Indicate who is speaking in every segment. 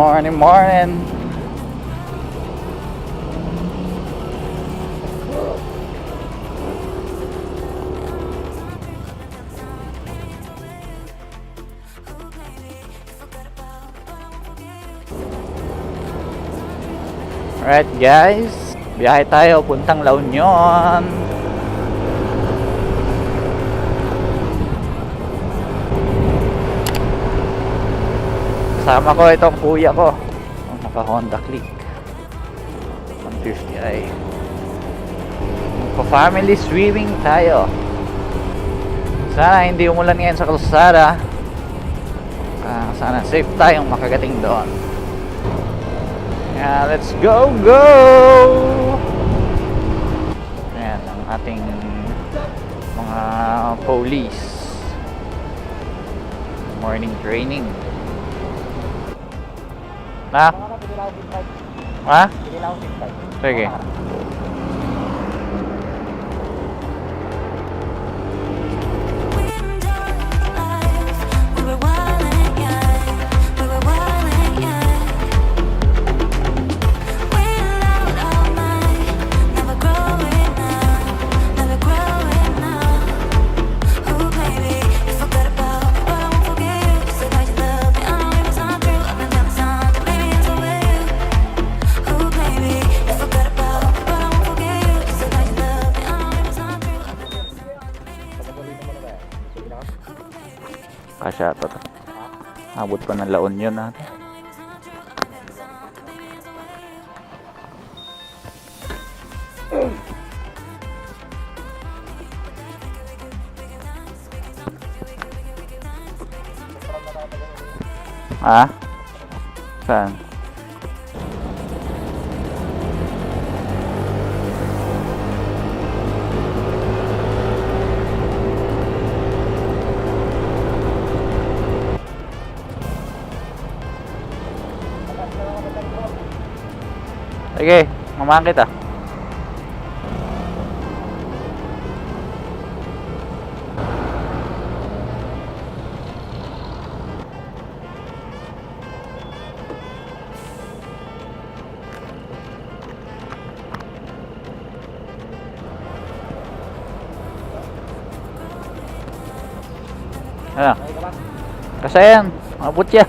Speaker 1: Morning, morning. Alright guys, biyahe tayo puntang La Union. Kasama ko itong kuya ko, naka Honda Click 150i. Pa-family swimming tayo. Sana hindi umulan ngayon sa kalsada. Sana safe tayong makagating doon. Let's go, go! Ayan ang ating mga police. Morning training. Na? Ha? Sige. Kasya to. Abot pa ng La Union natin. Ha? Saan? Sige, mamahan kita. Ano? Kasi yan, mabut yan.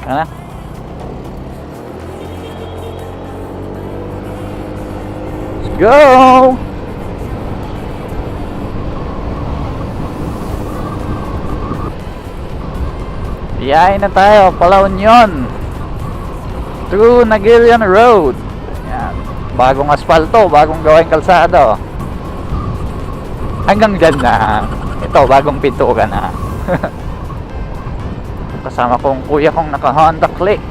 Speaker 1: Ano? Let's go! Biyahe na tayo, La Union through Nagilian Road. Yan. Bagong asfalto, bagong gawing kalsada. Hanggang dyan na. Ito, bagong pintura na. Kasama kong kuya kong naka Honda Click.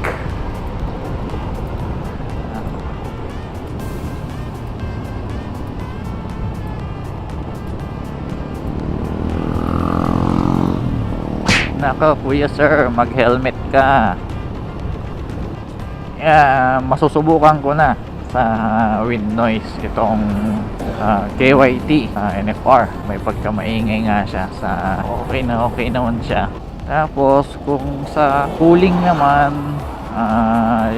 Speaker 1: Nako kuya sir, mag helmet ka. Masusubukan ko na sa wind noise itong KYT NFR. May pagkamaingay nga siya sa okay naman siya. Tapos kung sa cooling naman,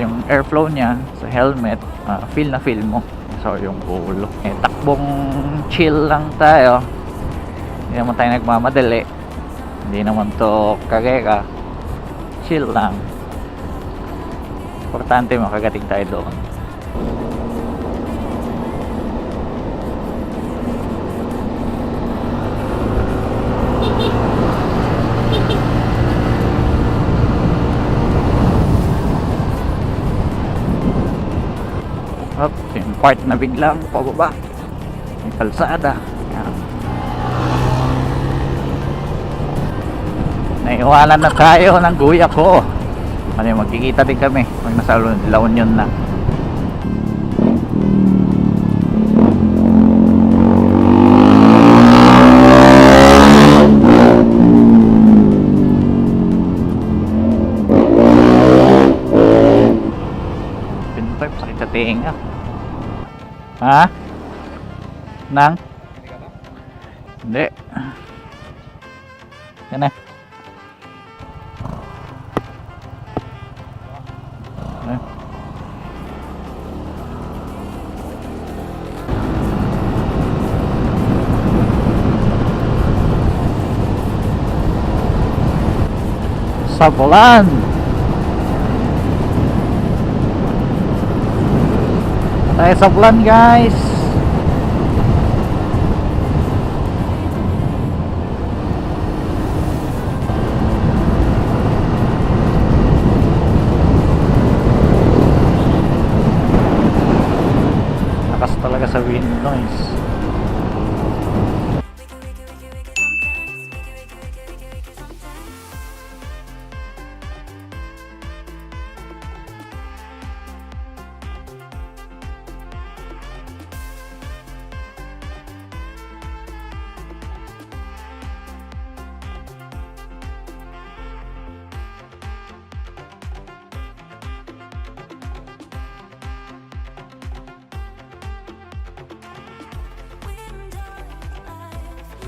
Speaker 1: yung airflow niya sa helmet, feel na feel mo. So yung ulo, takbong chill lang tayo. Hindi naman tayo nagmamadali. Hindi naman to karera. Chill lang. Importante makagating tayo doon. Yung part na biglang pababa yung kalsada. Yan. Naiwanan na tayo ng kuya ko. Magkikita din kami pag nasa La Union na. Yeah. Ha? Nang? Hindi. Yan na. Sabulan. Tayo sabulan guys. Lakas talaga sa wind noise.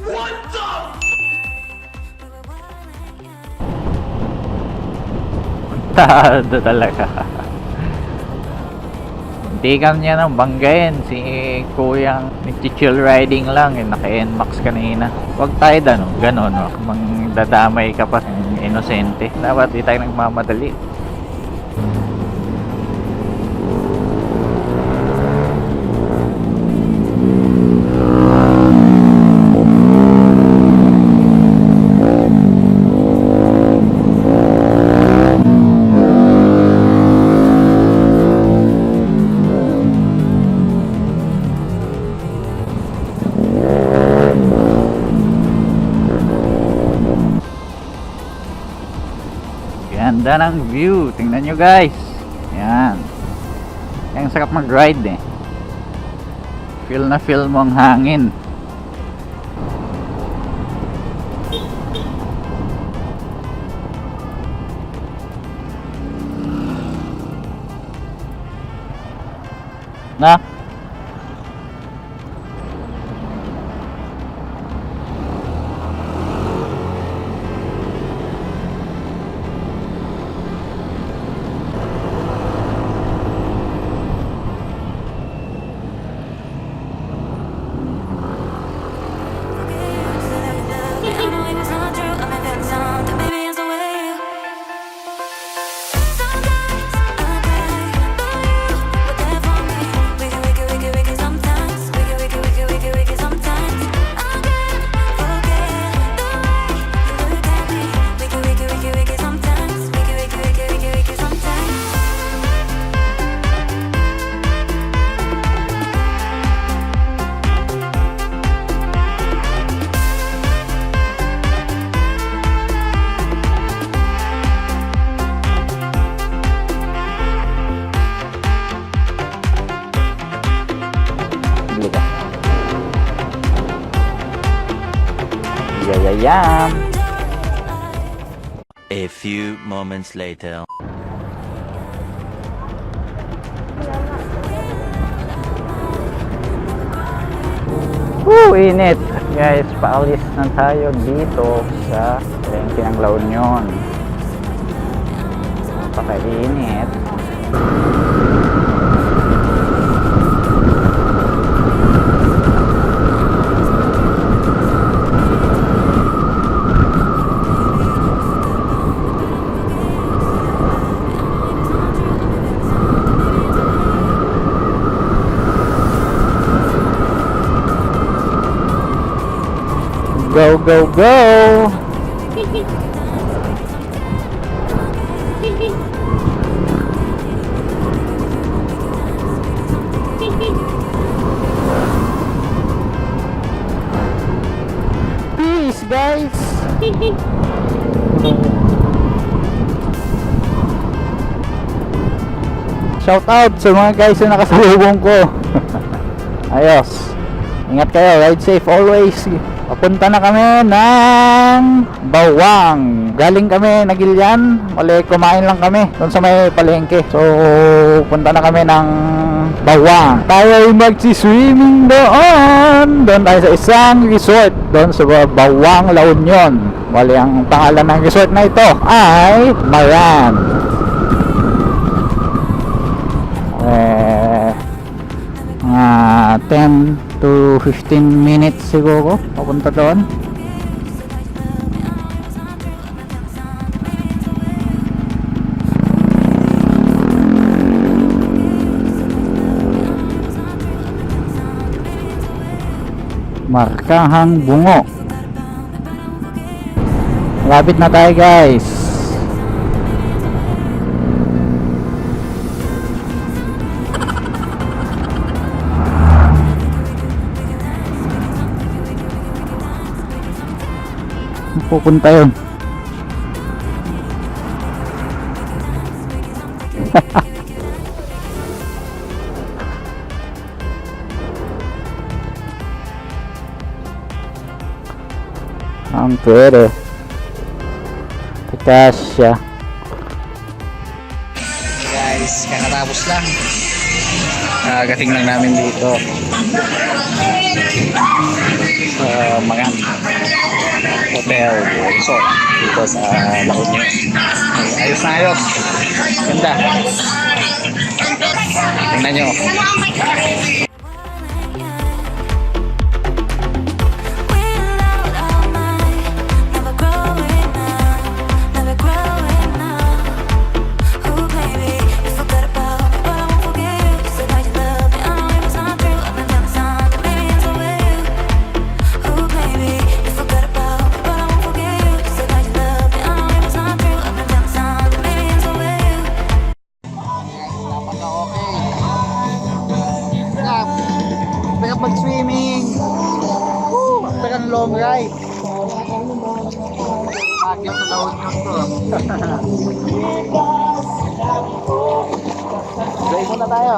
Speaker 2: What the?
Speaker 1: Tado talaga. Tigan niya ng banggain si kuyang nag-chill riding lang, naka-NMAX kanina. Huwag tayo ganon, magdadamay ka pa inosente. Dapat di tayo nagmamadali. Ganda ng view, tingnan nyo guys. Yan. Ang sarap mag-ride eh. Feel na feel mo ang hangin. Na? Yayayam.
Speaker 2: A few moments later.
Speaker 1: Init. Guys, paalis na tayo dito sa palengke ng La Union. Napakainit. Go, go, go! Peace, guys! Shout out sa mga guys na nakasalubong ko. Ayos. Ingat kayo, ride safe always. Papunta na kami ng Bawang. Galing kami Nagilian. Mali, kumain lang kami doon sa may palengke. So, punta na kami ng Bawang. Tayo ay magsi-swimming doon. Doon tayo sa isang resort. Doon sa Bawang, La Union. Mali, ang pangalan ng resort na ito ay Maran. Mga 10 to 15 minutes siguro papunta doon. Markahang Bungo. Lapit na tayo, guys. Pupunta yun. Ang pwede. Kasya. Guys, kakatapos lang. Kagating lang namin dito sa mga hotel resort dito sa La Union. Ayos na ayos. Ganda. Tingnan nyo. Mag-swimming. After ang long ride. Baguio sa La Union to. Enjoy muna tayo.